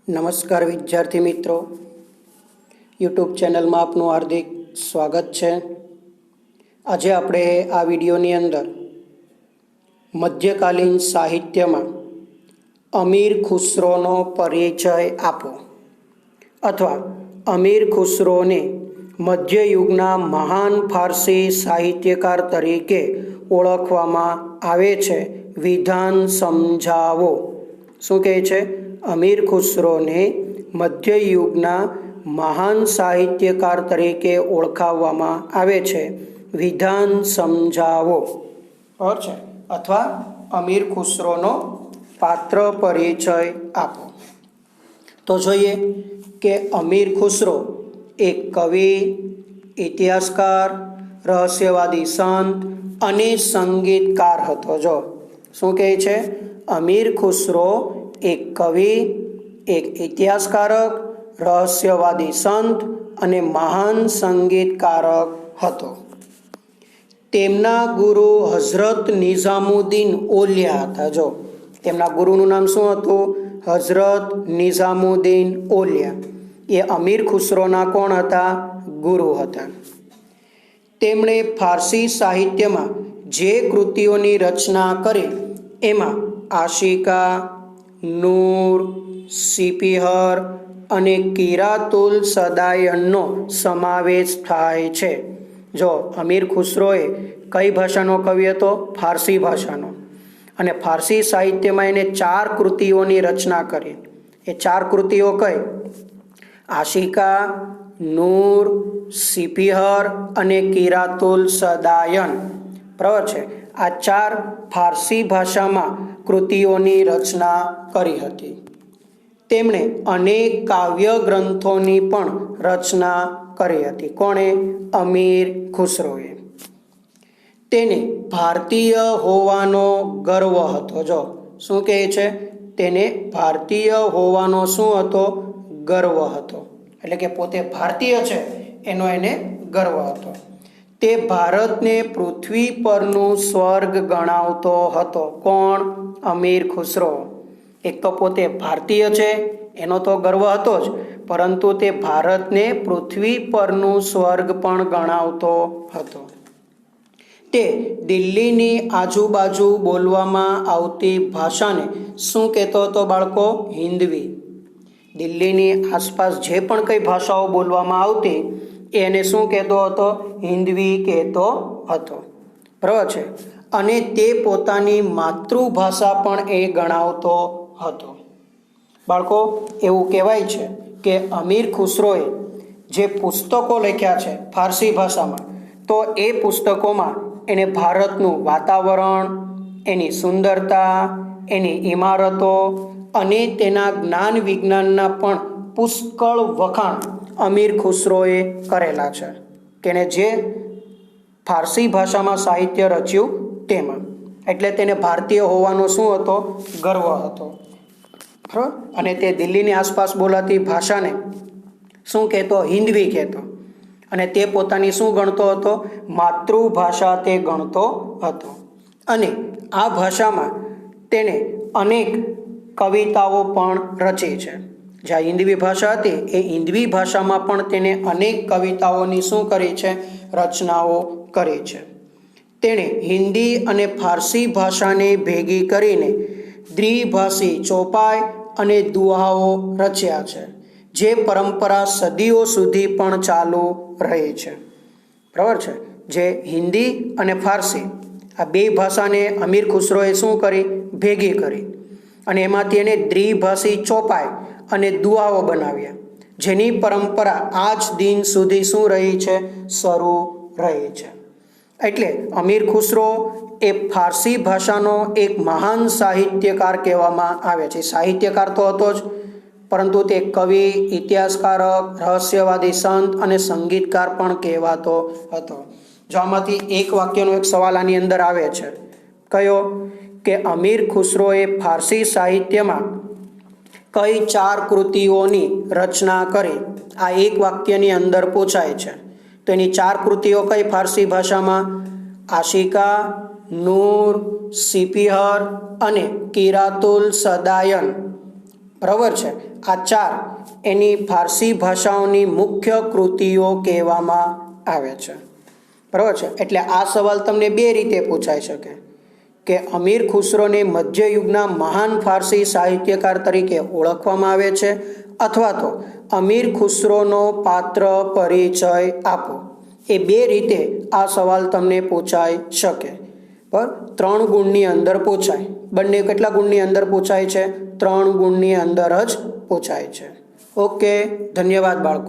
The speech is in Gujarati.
નમસ્કાર વિદ્યાર્થી મિત્રો, યુટ્યુબ ચેનલમાં આપનું હાર્દિક સ્વાગત છે। આજે આપણે આ વિડીયોની અંદર મધ્યકાલીન સાહિત્યમાં અમીર ખુસરોનો પરિચય આપો અથવા અમીર ખુસરોને મધ્યયુગના મહાન ફારસી સાહિત્યકાર તરીકે ઓળખવામાં આવે છે, વિધાન સમજાવો। શું કહે છે? અમીર ખુસરોને મધ્યયુગના મહાન સાહિત્યકાર તરીકે ઓળખાવવામાં આવે છે, વિધાન સમજાવો। બરાબર છે? અથવા અમીર ખુસરોનો પાત્ર પરિચય આપો। તો જોઈએ કે અમીર ખુસરો એક કવિ, ઇતિહાસકાર, રહસ્યવાદી સંત અને સંગીતકાર હતો। જો શું કહે છે? અમીર ખુસરો એક કવિ, એક ઇતિહાસકારક, રહસ્યવાદી સંત અને મહાન સંગીતકારક હતો। તેમના ગુરુ હઝરત નિઝામુદ્દીન ઓલિયા હતા। જો તેમના ગુરુનું નામ શું હતું? હઝરત નિઝામુદ્દીન ઓલિયા। એ અમીર ખુસરોના કોણ હતા? ગુરુ હતા। તેમણે ફારસી સાહિત્યમાં જે કૃતિઓની રચના કરી એમાં આશિકા, નૂર, સિપિહર અને કિરાતુલ સદાયનનો સમાવેશ થાય છે। જો અમીર ખુસરોએ કઈ ભાષાનો કવિ હતો? ફારસી ભાષાનો। અને ફારસી સાહિત્યમાં એને 4 કૃતિઓની રચના કરી। એ 4 કૃતિઓ કઈ? આશિકા, નૂર, સિપિહર અને કિરાતુલ સદાયન। બરાબર છે? આ 4 ફારસી ભાષામાં કૃતિઓની રચના કરી હતી। તેમણે અનેક કાવ્ય ગ્રંથોની પણ રચના કરી હતી। કોણે? અમીર ખુસરોએ। તેને ભારતીય હોવાનો ગર્વ હતો। જો શું કહે છે? તેને ભારતીય હોવાનો શું હતો? ગર્વ હતો। એટલે કે પોતે ભારતીય છે એનો એને ગર્વ હતો। તે ભારતને પૃથ્વી પરનું સ્વર્ગ ગણાવતો હતો। કોણ? અમીર ખુસરો। એક તો પોતે ભારતીય છે એનો તો ગર્વ હતો જ, પરંતુ તે ભારતને પૃથ્વી પરનું સ્વર્ગ પણ ગણાવતો હતો। તે દિલ્હીની આજુબાજુ બોલવામાં આવતી ભાષાને શું કહેતો હતો બાળકો? હિન્દવી। દિલ્હીની આસપાસ જે પણ કઈ ભાષાઓ બોલવામાં આવતી એને શું કહેતો હતો? હિન્દવી કહેતો હતો। બરાબર છે? અને તે પોતાની માતૃભાષા પણ એ ગણાવતો હતો। બાળકો, એવું કહેવાય છે કે અમીર ખુસરોએ જે પુસ્તકો લખ્યા છે ફારસી ભાષામાં, તો એ પુસ્તકોમાં એને ભારતનું વાતાવરણ, એની સુંદરતા, એની ઇમારતો અને તેના જ્ઞાન વિજ્ઞાનના પણ પુષ્કળ વખાણ અમીર ખુસરોએ કરેલા છે, કે જે ફારસી ભાષામાં સાહિત્ય રચ્યું તેમાં। એટલે તેને ભારતીય હોવાનો શું હતો? ગર્વ હતો। અને તે દિલ્હીની આસપાસ બોલાતી ભાષાને શું કહેતો? હિન્દવી કહેતો। અને તે પોતાની શું ગણતો હતો? માતૃભાષા તે ગણતો હતો। અને આ ભાષામાં તેણે અનેક કવિતાઓ પણ રચી છે। જ્યાં હિન્દવી ભાષા હતી એ હિન્દવી ભાષામાં પણ તેને અનેક કવિતાઓની શું કરી છે? રચનાઓ કરી છે। તેણે હિન્દી અને ફારસી ભાષાને ભેગી કરીને દ્વિભાષી ચોપાઈ અને દુહાઓ રચ્યા છે, જે પરંપરા સદીઓ સુધી પણ ચાલુ રહી છે। બરાબર છે? જે હિન્દી અને ફારસી આ બે ભાષાને અમીર ખુસરોએ શું કરી? ભેગી કરી અને એમાંથી એને દ્વિભાષી ચોપાઈ અને દુહાઓ બનાવ્યા, જેની પરંપરા આજ દિન સુધી શું રહી છે? શરૂ રહી છે। એટલે અમીર ખુસરો એ ફારસી ભાષાનો એક મહાન સાહિત્યકાર કહેવામાં આવે છે। સાહિત્યકાર તો હતો જ, પરંતુ તે કવિ, ઇતિહાસકારક, રહસ્યવાદી સંત અને સંગીતકાર પણ કહેવાતો હતો। જો આમાંથી એક વાક્યનો એક સવાલ આની અંદર આવે છે, કયો? કે અમીર ખુસરોએ ફારસી સાહિત્યમાં કઈ 4 કૃતિઓની રચના કરી? આ એક વાક્યની અંદર પૂછાય છે। તો એની 4 કૃતિઓ કઈ ફારસી ભાષામાં? આશિકા, નૂર, સિપિહર અને કિરાતુલ સદાયન। બરાબર છે. આ 4 એની ફારસી ભાષાઓની મુખ્ય કૃતિઓ કહેવામાં આવે છે. બરાબર છે. એટલે આ સવાલ તમને બે રીતે પૂછાઈ શકે કે અમીર ખુસરોને મધ્યયુગના મહાન ફારસી સાહિત્યકાર તરીકે ઓળખવામાં આવે છે, અથવા તો અમીર ખુસરોનો પાત્ર પરિચય આપો. એ બે રીતે આ સવાલ તમને પૂછાઈ શકે. પર 3 ગુણની અંદર પૂછાય. બંને કેટલા ગુણની અંદર પૂછાય છે? 3 ગુણની અંદર જ પૂછાય છે. ઓકે, ધન્યવાદ બાળકો.